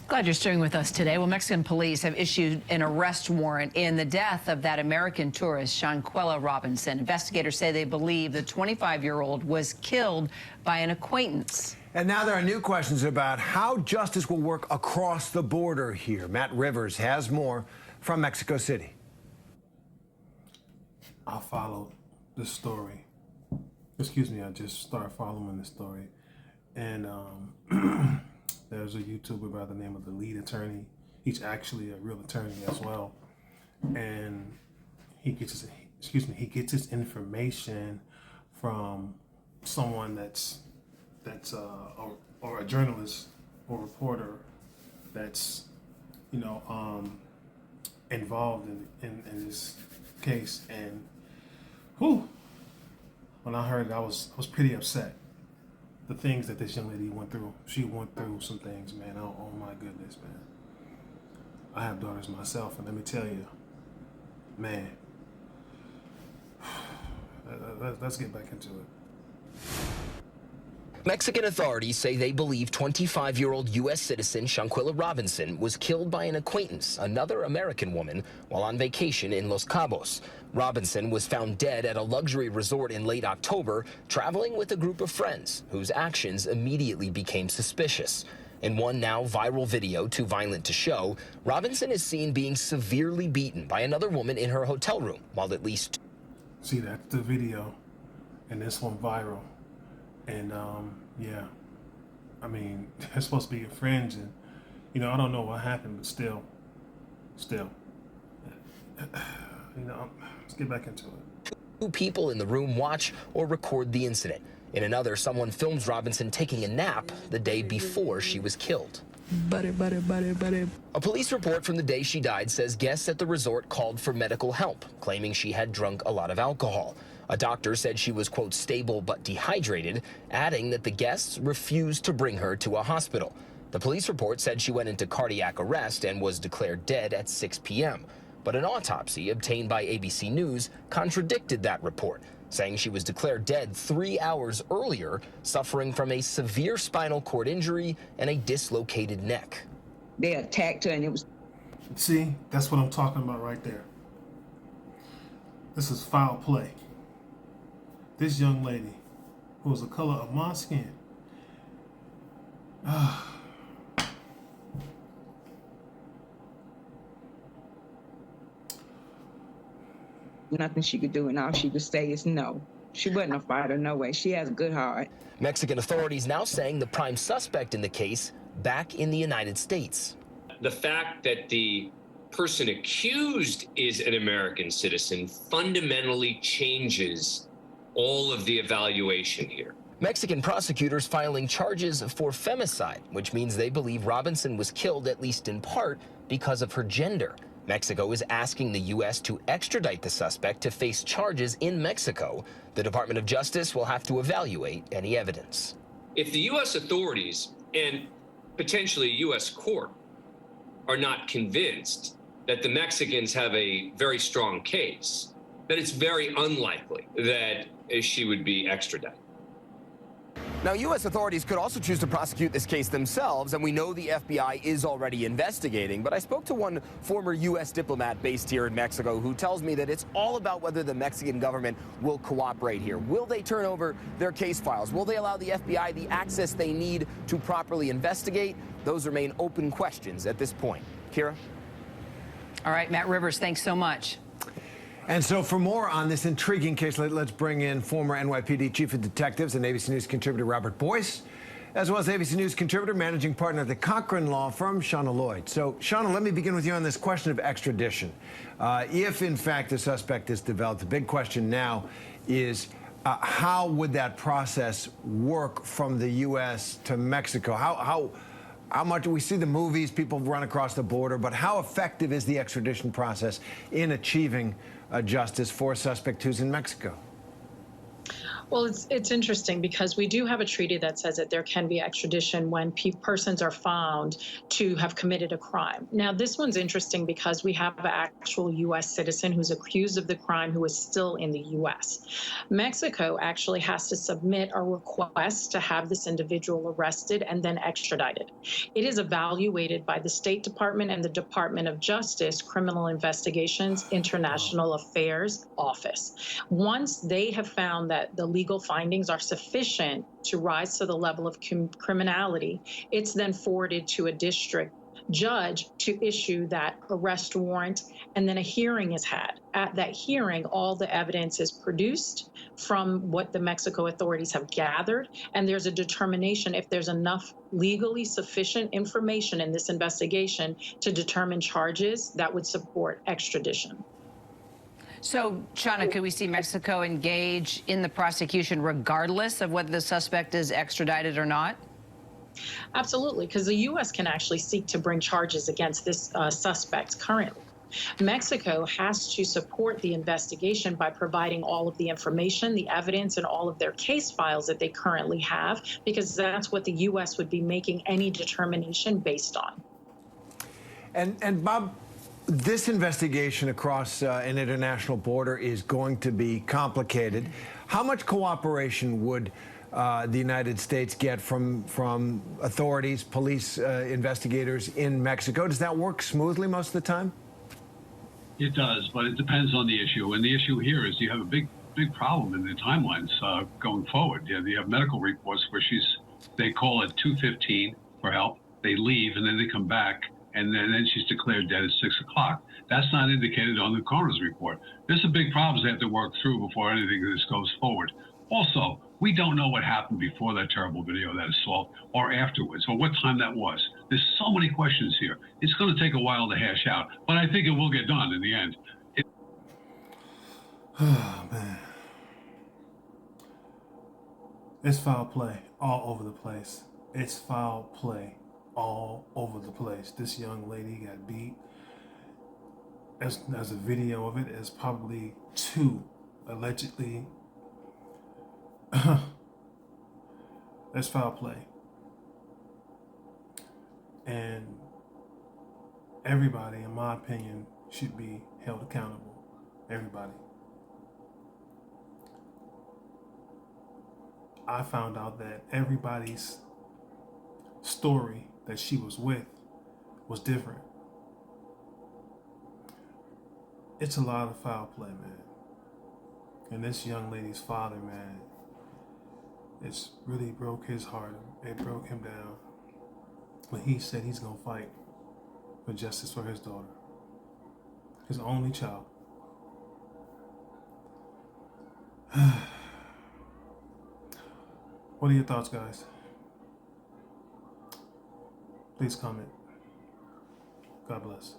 Glad you're staying with us today. Well, Mexican police have issued an arrest warrant in the death of that American tourist, Shanquella Robinson. Investigators say they believe the 25-year-old was killed by an acquaintance. And now there are new questions about how justice will work across the border here. Matt Rivers has more from Mexico City. I followed this story. Excuse me, I just started following this story. And there's a YouTuber by the name of The Lead Attorney. He's actually a real attorney as well. And he gets his information from someone that's a journalist or reporter that's involved in this case. And when I heard it, I was pretty upset. The things that this young lady went through. She went through some things, man. Oh my goodness, man. I have daughters myself, and let me tell you, man. Let's get back into it. Mexican authorities say they believe 25-year-old U.S. citizen Shanquella Robinson was killed by an acquaintance, another American woman, while on vacation in Los Cabos. Robinson was found dead at a luxury resort in late October, traveling with a group of friends whose actions immediately became suspicious. In one now viral video, too violent to show, Robinson is seen being severely beaten by another woman in her hotel room, while at least... See, that's the video, and this one viral. And yeah, I mean, it's supposed to be your friends, and I don't know what happened, but still, let's get back into it. Two people in the room watch or record the incident. In another, someone films Robinson taking a nap the day before she was killed. A police report from the day she died says guests at the resort called for medical help, claiming she had drunk a lot of alcohol. A doctor said she was, quote, stable but dehydrated, adding that the guests refused to bring her to a hospital. The police report said she went into cardiac arrest and was declared dead at 6 p.m. But an autopsy obtained by ABC News contradicted that report, saying she was declared dead 3 hours earlier, suffering from a severe spinal cord injury and a dislocated neck. They attacked her, and it was... See, that's what I'm talking about right there. This is foul play. This young lady, who was the color of my skin, nothing she could do, and all she could say is no. She wasn't a fighter, no way. She has a good heart. Mexican authorities now saying the prime suspect in the case back in the United States. The fact that the person accused is an American citizen fundamentally changes all of the evaluation here. Mexican prosecutors filing charges for femicide, which means they believe Robinson was killed at least in part because of her gender. Mexico is asking the U.S. to extradite the suspect to face charges in Mexico. The Department of Justice will have to evaluate any evidence. If the U.S. authorities and potentially a U.S. court are not convinced that the Mexicans have a very strong case, then it's very unlikely that she would be extradited. Now, U.S. authorities could also choose to prosecute this case themselves, and we know the FBI is already investigating. But I spoke to one former U.S. diplomat based here in Mexico who tells me that it's all about whether the Mexican government will cooperate here. Will they turn over their case files? Will they allow the FBI the access they need to properly investigate? Those remain open questions at this point. Kira? All right, Matt Rivers, thanks so much. And so for more on this intriguing case, let's bring in former NYPD Chief of Detectives and ABC News contributor Robert Boyce, as well as ABC News contributor, managing partner at the Cochran law firm, Shauna Lloyd. So, Shauna, let me begin with you on this question of extradition. If, in fact, the suspect is developed, the big question now is how would that process work from the U.S. to Mexico? How much we see the movies, people run across the border, but how effective is the extradition process in achieving justice for a suspect who's in Mexico? Well, it's interesting because we do have a treaty that says that there can be extradition when persons are found to have committed a crime. Now, this one's interesting because we have an actual U.S. citizen who's accused of the crime who is still in the U.S. Mexico actually has to submit a request to have this individual arrested and then extradited. It is evaluated by the State Department and the Department of Justice Criminal Investigations International Affairs Office. Once they have found that the legal findings are sufficient to rise to the level of criminality, it's then forwarded to a district judge to issue that arrest warrant, and then a hearing is had. At that hearing, all the evidence is produced from what the Mexico authorities have gathered, and there's a determination if there's enough legally sufficient information in this investigation to determine charges that would support extradition. So, Shauna, could we see Mexico engage in the prosecution regardless of whether the suspect is extradited or not? Absolutely, because the U.S. can actually seek to bring charges against this suspect currently. Mexico has to support the investigation by providing all of the information, the evidence, and all of their case files that they currently have, because that's what the U.S. would be making any determination based on. And Bob, this investigation across an international border is going to be complicated. How much cooperation would the United States get from authorities, police investigators in Mexico? Does that work smoothly most of the time? It does, but it depends on the issue. And the issue here is you have a big problem in the timelines going forward. You have medical reports where they call at 2:15 for help, they leave, and then they come back, and then she's declared dead at 6 o'clock. That's not indicated on the coroner's report. There's some big problems they have to work through before anything of this goes forward. Also, we don't know what happened before that terrible video, that assault, or afterwards, or what time that was. There's so many questions here. It's going to take a while to hash out, but I think it will get done in the end. Oh, man. It's foul play all over the place. It's foul play all over the place. This young lady got beat. As a video of it, as probably two allegedly. That's foul play. And everybody, in my opinion, should be held accountable. Everybody. I found out that everybody's story that she was with was different. It's a lot of foul play, man. And this young lady's father, man, it's really broke his heart. It broke him down. But he said he's gonna fight for justice for his daughter, his only child. What are your thoughts, guys? Please comment. God bless.